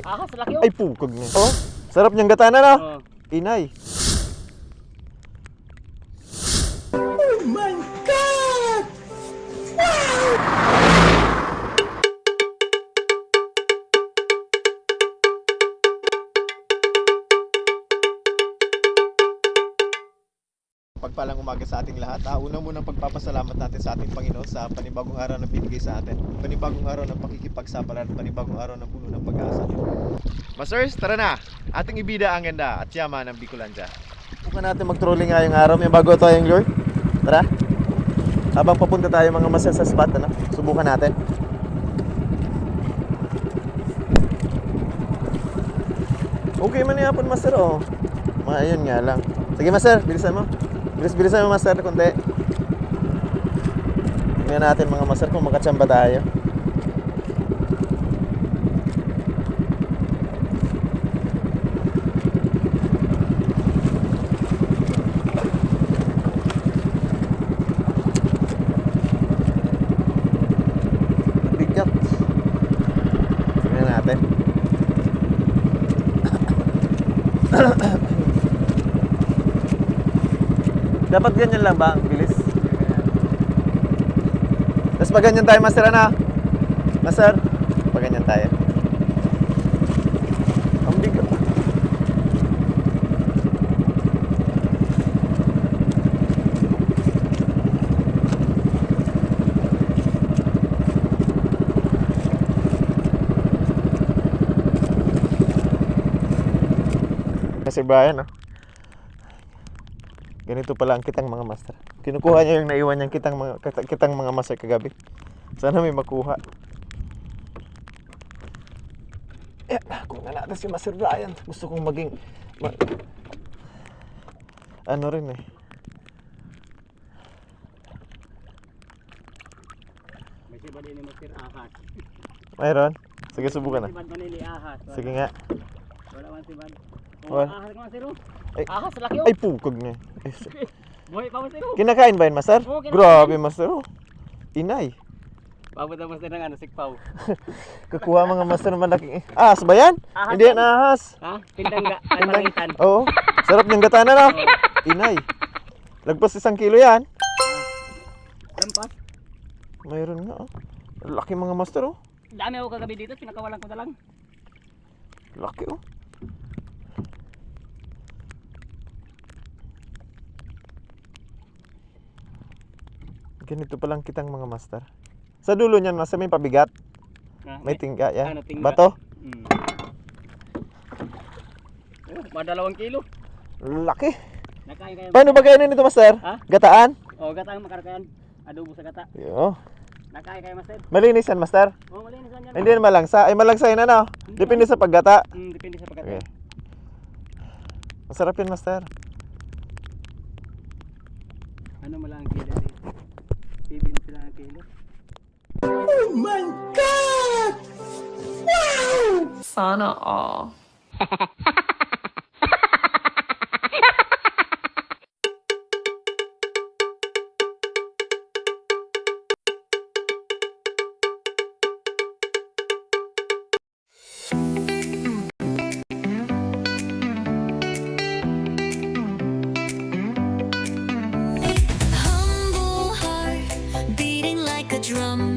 Ahas, laki oh. Ay, pukog niya. Oh, sarap niyang gata na, no? Oh. Inay. Pagpalang umaga sa ating lahat. Una munang pagpapasalamat natin sa ating Panginoon sa panibagong araw na binigay sa atin. Panibagong araw ng pakikipagsapalaran, panibagong araw ng puno ng pag-asa. Masers, tara na! Ating ibida ang ganda at yaman ng Bicolandia. Subukan natin mag-trolling ngayong araw. May bago tayong lure. Tara! Habang papunta tayo mga maser sa spot, ano? Subukan natin. Okay man yapon, master, oh. Ayun nga lang. Sige, master, bilisan mo. Bilisan mo, master, konti. Tingnan natin mga master kung makatsamba tayo. Bigat. Tingnan natin. Dapat ganyan lang ba ang bilis? Tapos pag ganyan tayo, master, ano? Master, pag ganyan tayo. Ang bigat. Kasi Brian, oh. Ganito pala ang kitang mga master. Kinukuha niya yung naiwan niyang kitang mga master kagabi. Sana may makuha. Kung na natin si Master Brian. Gusto kong maging ano rin eh. May sibad ni Master ahas. Mayroon? Sige, subukan na. Sibad man ni ahas. Sige nga. Wala man sibad. Wala. Ahas ka, Master oh. Ay. Ahas, laki oh. Ay, pukog niya. Buhay pa, Master oh. Kinakain ba yun, Master? Oo, kinakain. Grabe, Master. Oh. Inay. Papunta, Master, ng ano, sikpaw. Kakuha mga master ng malaking ahas ba yan? Ahas Hindi yan ahas. Ha? Pindangitan. Oo. Sarap niyang gata na, no? Inay. Lagpas 1 kilo yan. Lampas. Mayroon nga, oh. Laki mga master, oh. Dami ako kagabi dito, pinakawalan ko na lang. Laki, oh. Ganito palang kitang mga master. Sa dulo niyan, master, may pabigat. May tingga, yan. Ano, tingga? Bato. Mga 2 kilo. Laki. Nakain kayo. Paano ba kainin ito, master? Ha? Gataan? Oh, gata ang makarakayan. Adobo sa gata. Yo. Nakain kayo, Master. Malinis yan, master. Oh, malinis lang yan. Hindi yan malangsa. Ay, malangsa yun, ano? Depende sa paggata. Depende sa pagkata. Okay. Masarap yun, master. Ano mo lang ang kilo din? 70 lang ang kilo. Oh my God! Wow! Sana all. Humble heart beating like a drum.